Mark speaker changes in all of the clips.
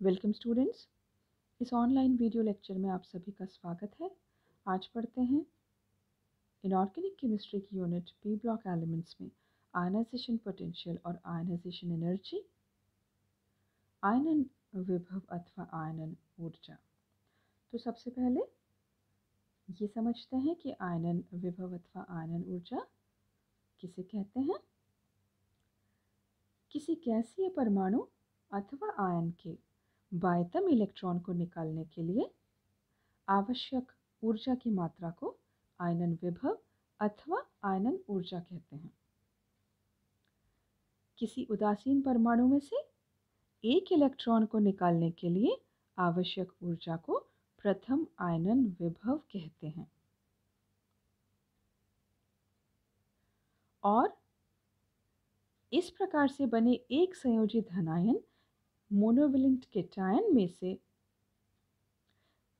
Speaker 1: Welcome students. इस online video lecture में आप सभी का स्वागत है। आज पढ़ते हैं इनऑर्गेनिक केमिस्ट्री की यूनिट पी ब्लॉक एलिमेंट्स में आयनाइजेशन पोटेंशियल और आयनाइजेशन एनर्जी, आयनन विभव अथवा आयनन ऊर्जा। तो सबसे पहले ये समझते हैं कि आयनन विभव अथवा आयनन ऊर्जा किसे कहते हैं। किसी गैसीय परमाणु अथवा आयन के बाह्यतम इलेक्ट्रॉन को निकालने के लिए आवश्यक ऊर्जा की मात्रा को आयनन विभव अथवा आयनन ऊर्जा कहते हैं। किसी उदासीन परमाणु में से एक इलेक्ट्रॉन को निकालने के लिए आवश्यक ऊर्जा को प्रथम आयनन विभव कहते हैं। और इस प्रकार से बने एक संयोजी धनायन मोनोवैलेंट केटायन में से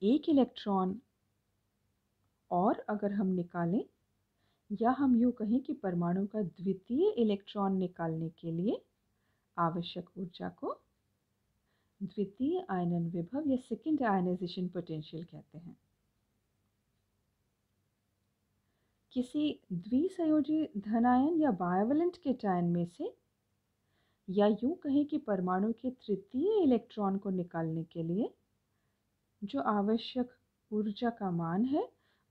Speaker 1: एक इलेक्ट्रॉन और अगर हम निकालें, या हम यूँ कहें कि परमाणु का द्वितीय इलेक्ट्रॉन निकालने के लिए आवश्यक ऊर्जा को द्वितीय आयनन विभव या सेकेंड आयनाइजेशन पोटेंशियल कहते हैं। किसी द्विसंयोजी धनायन या बायवलेंट केटायन में से, या यूँ कहें कि परमाणु के तृतीय इलेक्ट्रॉन को निकालने के लिए जो आवश्यक ऊर्जा का मान है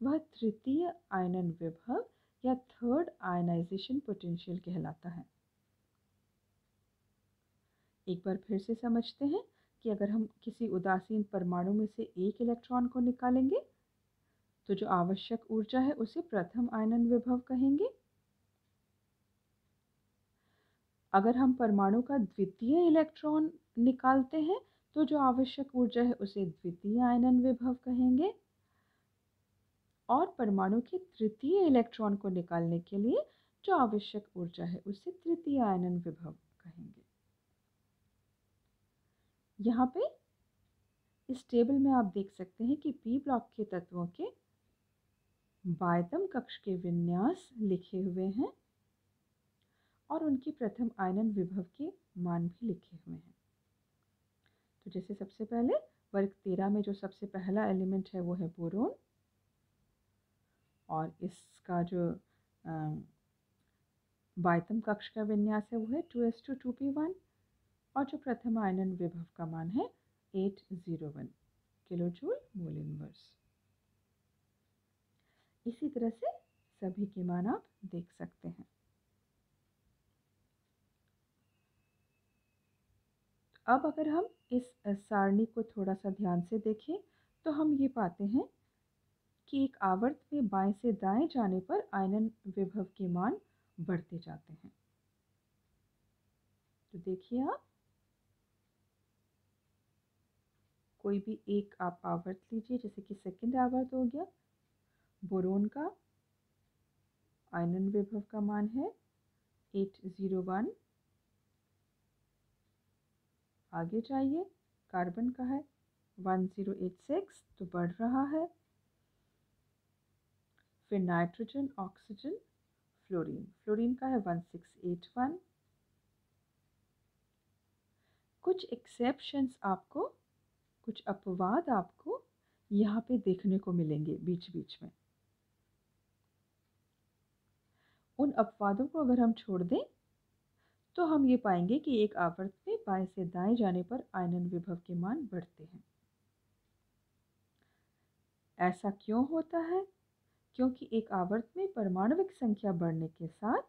Speaker 1: वह तृतीय आयनन विभव या थर्ड आयनाइजेशन पोटेंशियल कहलाता है। एक बार फिर से समझते हैं कि अगर हम किसी उदासीन परमाणु में से एक इलेक्ट्रॉन को निकालेंगे तो जो आवश्यक ऊर्जा है उसे प्रथम आयनन विभव कहेंगे। अगर हम परमाणु का द्वितीय इलेक्ट्रॉन निकालते हैं तो जो आवश्यक ऊर्जा है उसे द्वितीय आयनन विभव कहेंगे। और परमाणु के तृतीय इलेक्ट्रॉन को निकालने के लिए जो आवश्यक ऊर्जा है उसे तृतीय आयनन विभव कहेंगे। यहाँ पे इस टेबल में आप देख सकते हैं कि पी ब्लॉक के तत्वों के बाह्यतम कक्ष के विन्यास लिखे हुए हैं और उनकी प्रथम आयनन विभव के मान भी लिखे हुए हैं। तो जैसे सबसे पहले वर्ग 13 में जो सबसे पहला एलिमेंट है वो है बोरोन, और इसका जो बाह्यतम कक्ष का विन्यास है वो है 2s2 2p1, और जो प्रथम आयनन विभव का मान है 801 किलोजूल मोल इनवर्स। इसी तरह से सभी के मान आप देख सकते हैं। अब अगर हम इस सारणी को थोड़ा सा ध्यान से देखें तो हम ये पाते हैं कि एक आवर्त में बाएं से दाएं जाने पर आयनन विभव के मान बढ़ते जाते हैं। तो देखिए, आप कोई भी एक आप आवर्त लीजिए, जैसे कि सेकंड आवर्त हो गया। बोरोन का आयनन विभव का मान है 801। आगे जाइए, कार्बन का है 1086, तो बढ़ रहा है। फिर नाइट्रोजन, ऑक्सीजन, फ्लोरीन का है 1681। कुछ एक्सेप्शंस आपको, कुछ अपवाद आपको यहाँ पे देखने को मिलेंगे बीच बीच में। उन अपवादों को अगर हम छोड़ दें तो हम ये पाएंगे कि एक आवर्त में बाएं से दाएं जाने पर आयनन विभव के मान बढ़ते हैं। ऐसा क्यों होता है? क्योंकि एक आवर्त में परमाणविक संख्या बढ़ने के साथ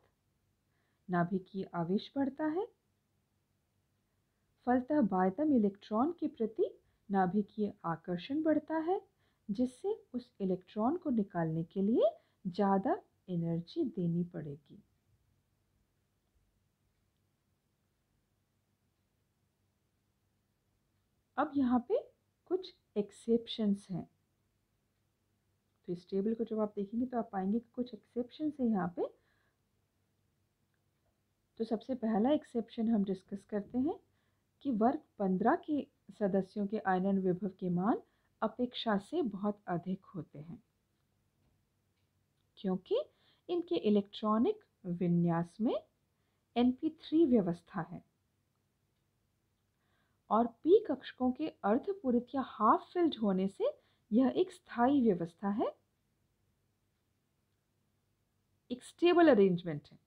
Speaker 1: नाभिकीय आवेश बढ़ता है, फलतः बाह्यतम इलेक्ट्रॉन के प्रति नाभिकीय आकर्षण बढ़ता है, जिससे उस इलेक्ट्रॉन को निकालने के लिए ज़्यादा एनर्जी देनी पड़ेगी। अब यहाँ पे कुछ एक्सेप्शंस हैं। तो इस टेबल को जब आप देखेंगे तो आप पाएंगे कि कुछ एक्सेप्शंस हैं यहाँ पे। तो सबसे पहला एक्सेप्शन हम डिस्कस करते हैं कि वर्ग 15 के सदस्यों के आयनन विभव के मान अपेक्षा से बहुत अधिक होते हैं, क्योंकि इनके इलेक्ट्रॉनिक विन्यास में np3 व्यवस्था है और पी कक्षकों के अर्धपूरित या हाफ फिल्ड होने से यह एक स्थायी व्यवस्था है, एक स्टेबल अरेंजमेंट है।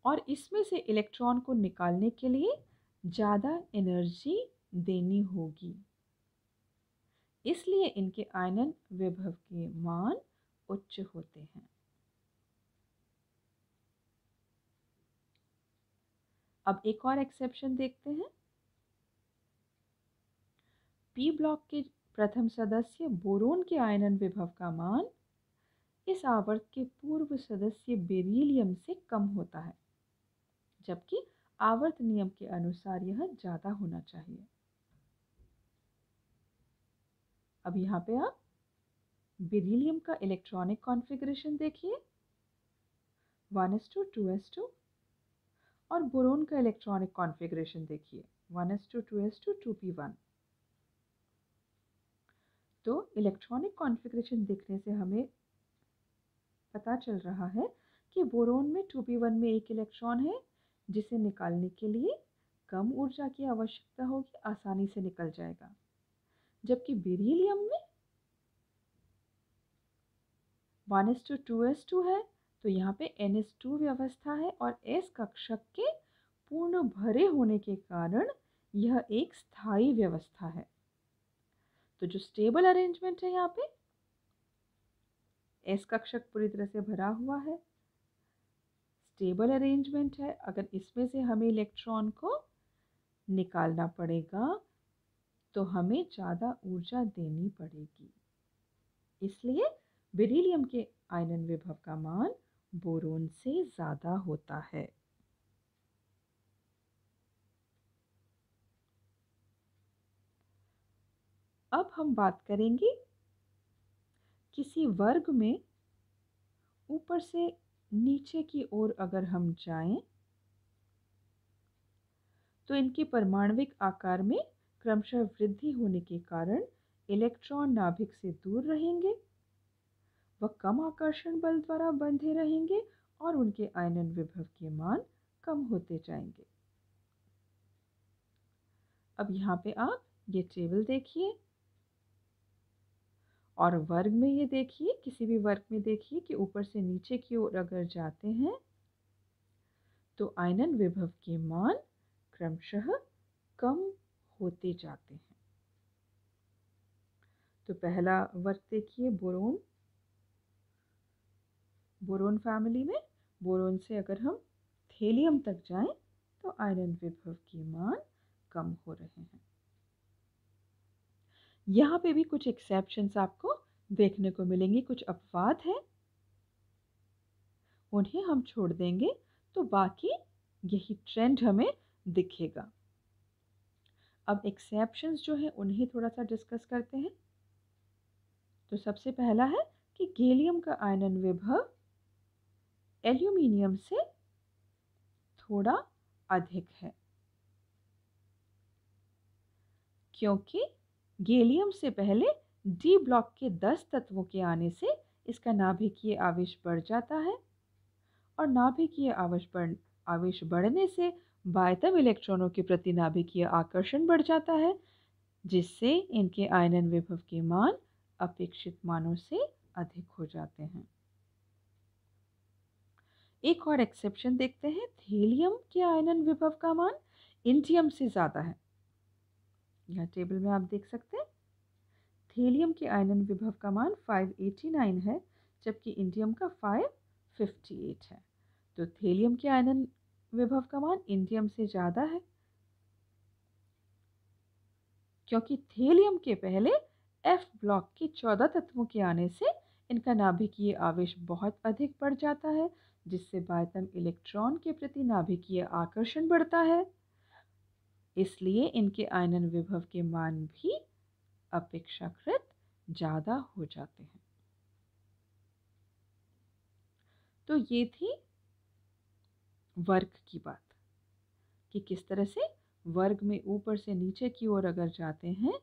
Speaker 1: और इसमें से इलेक्ट्रॉन को निकालने के लिए ज़्यादा एनर्जी देनी होगी, इसलिए इनके आयनन विभव के मान उच्च होते हैं। अब एक और एक्सेप्शन देखते हैं। पी ब्लॉक के प्रथम सदस्य बोरोन के आयनन विभव का मान इस आवर्त के पूर्व सदस्य बेरिलियम से कम होता है, जबकि आवर्त नियम के अनुसार यह ज़्यादा होना चाहिए। अब यहाँ पे आप बेरिलियम का इलेक्ट्रॉनिक कॉन्फ़िगरेशन देखिए, 1s2 2s2, और बोरोन का इलेक्ट्रॉनिक कॉन्फ़िगरेशन देखिए, 1s2 2s2 2p1। तो इलेक्ट्रॉनिक कॉन्फ़िगरेशन देखने से हमें पता चल रहा है कि बोरोन में 2p1 में एक इलेक्ट्रॉन है, जिसे निकालने के लिए कम ऊर्जा की आवश्यकता होगी, आसानी से निकल जाएगा। जबकि बेरिलियम में 1s2 2s2 है, तो यहाँ पे ns2 व्यवस्था है और s कक्षक के पूर्ण भरे होने के कारण यह एक स्थायी व्यवस्था है। तो जो स्टेबल अरेंजमेंट है, यहाँ पे s कक्षक पूरी तरह से भरा हुआ है, स्टेबल अरेंजमेंट है। अगर इसमें से हमें इलेक्ट्रॉन को निकालना पड़ेगा तो हमें ज़्यादा ऊर्जा देनी पड़ेगी, इसलिए बेरिलियम के आयनन विभव का मान बोरोन से ज़्यादा होता है। अब हम बात करेंगे किसी वर्ग में ऊपर से नीचे की ओर अगर हम जाएं तो इनके परमाणविक आकार में क्रमशः वृद्धि होने के कारण इलेक्ट्रॉन नाभिक से दूर रहेंगे, वह कम आकर्षण बल द्वारा बंधे रहेंगे और उनके आयनन विभव के मान कम होते जाएंगे। अब यहाँ पे आप ये टेबल देखिए और वर्ग में ये देखिए, किसी भी वर्ग में देखिए कि ऊपर से नीचे की ओर अगर जाते हैं तो आयनन विभव के मान क्रमशः कम होते जाते हैं। तो पहला वर्ग देखिए, बोरोन। बोरोन फैमिली में बोरोन से अगर हम थेलियम तक जाएं तो आयरन विभव के मान कम हो रहे हैं। यहाँ पे भी कुछ एक्सेप्शंस आपको देखने को मिलेंगे, कुछ अपवाद हैं, उन्हें हम छोड़ देंगे तो बाकी यही ट्रेंड हमें दिखेगा। अब एक्सेप्शंस जो है उन्हें थोड़ा सा डिस्कस करते हैं। तो सबसे पहला है कि गैलियम का आयनन विभव एल्यूमिनियम से थोड़ा अधिक है, क्योंकि गैलियम से पहले डी ब्लॉक के 10 तत्वों के आने से इसका नाभिकीय आवेश बढ़ जाता है और नाभिकीय आवेश बढ़ने से बाह्यतम इलेक्ट्रॉनों के प्रति नाभिकीय आकर्षण बढ़ जाता है, जिससे इनके आयनन विभव के मान अपेक्षित मानों से अधिक हो जाते हैं। एक और एक्सेप्शन देखते हैं, थेलियम के आयनन विभव का मान इंडियम से ज़्यादा है। यह टेबल में आप देख सकते हैं, थेलियम के आयनन विभव का मान 589 है, जबकि इंडियम का 558 है। तो थेलियम के आयनन विभव का मान इंडियम से ज़्यादा है, क्योंकि थेलियम के पहले F ब्लॉक के 14 तत्वों के आने से इनका नाभिकीय आवेश बहुत अधिक बढ़ जाता है, जिससे बाह्यतम इलेक्ट्रॉन के प्रति नाभिकीय आकर्षण बढ़ता है, इसलिए इनके आयनन विभव के मान भी अपेक्षाकृत ज़्यादा हो जाते हैं। तो ये थी वर्ग की बात कि किस तरह से वर्ग में ऊपर से नीचे की ओर अगर जाते हैं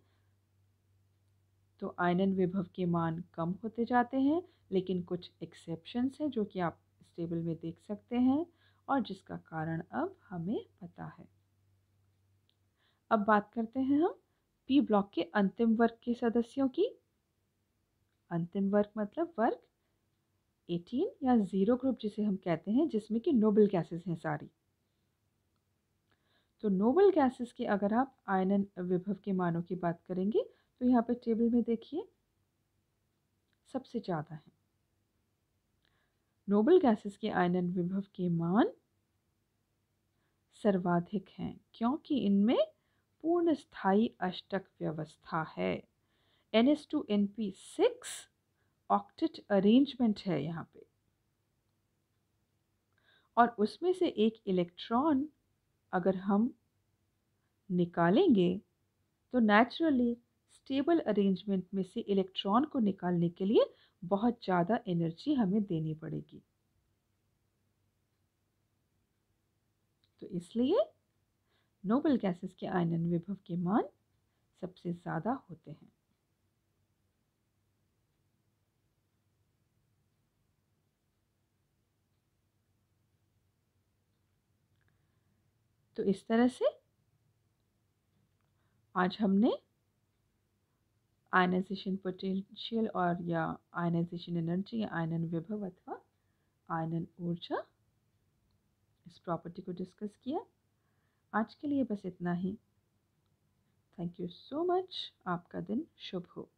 Speaker 1: तो आयनन विभव के मान कम होते जाते हैं, लेकिन कुछ एक्सेप्शंस हैं जो कि आप इस टेबल में देख सकते हैं और जिसका कारण अब हमें पता है। अब बात करते हैं हम पी ब्लॉक के अंतिम वर्ग के सदस्यों की। अंतिम वर्ग मतलब वर्ग 18 या जीरो ग्रुप जिसे हम कहते हैं, जिसमें कि नोबल गैसेस हैं सारी। तो नोबल गैसेस के अगर आप आयनन विभव के मानों की बात करेंगे तो यहाँ पे टेबल में देखिए सबसे ज़्यादा है। नोबल गैसेस के आयनन विभव के मान सर्वाधिक हैं क्योंकि इनमें पूर्ण स्थायी अष्टक व्यवस्था है। NH2NP6 ऑक्टेट अरेंजमेंट है यहाँ पे, और उसमें से एक इलेक्ट्रॉन अगर हम निकालेंगे तो नेचुरली स्टेबल अरेंजमेंट में से इलेक्ट्रॉन को निकालने के लिए बहुत ज़्यादा एनर्जी हमें देनी पड़ेगी। तो इसलिए नोबल गैसेस के आयनन विभव के मान सबसे ज़्यादा होते हैं। तो इस तरह से आज हमने आयनाइजेशन पोटेंशियल और या आयनाइजेशन एनर्जी या आयनन विभव अथवा आयनन ऊर्जा, इस प्रॉपर्टी को डिस्कस किया। आज के लिए बस इतना ही। Thank you so much. आपका दिन शुभ हो।